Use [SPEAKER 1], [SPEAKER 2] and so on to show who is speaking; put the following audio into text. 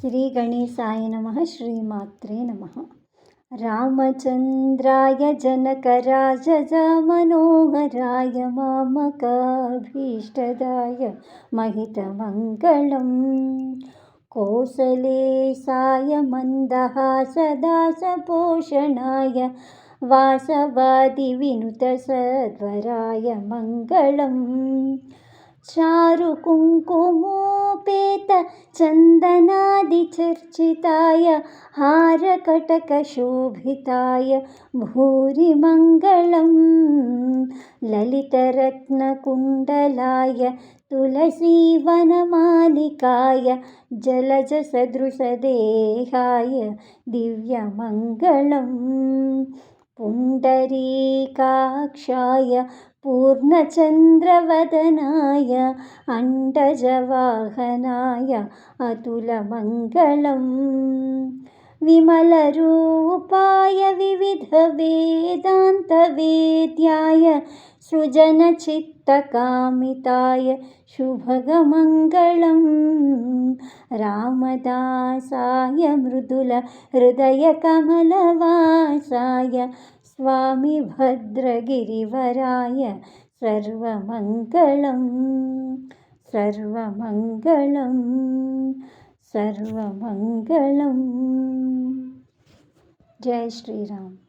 [SPEAKER 1] श्रीगणेशाय नमः। श्रीमात्रे नमः। रामचन्द्राय जनकराजमनोहराय मामकाभीष्टदाय महितमङ्गलम्। कोसलेशाय मन्दहासदासपोषणाय वासवादिविनुतसध्वराय मङ्गलम्। चारुकुङ्कुमोपेतचन्दनादिचर्चिताय हारकटकशोभिताय भूरिमङ्गलम्। ललितरत्नकुण्डलाय तुलसीवनमालिकाय जलजसदृशदेहाय दिव्यमङ्गलम्। पुण्डरीकाक्षाय पूर्णचन्द्रवदनाय अण्डजवाहनाय अतुलमङ्गलम्। विमलरूपाय विविधवेदान्तवेद्याय सृजनचित्तकामिताय शुभगमङ्गलम्। रामदासाय मृदुलहृदयकमलवासाय स्वामी भद्रगिरिवराय सर्वमङ्गलम् सर्वमङ्गलम् सर्वमङ्गलम्। जय श्रीराम।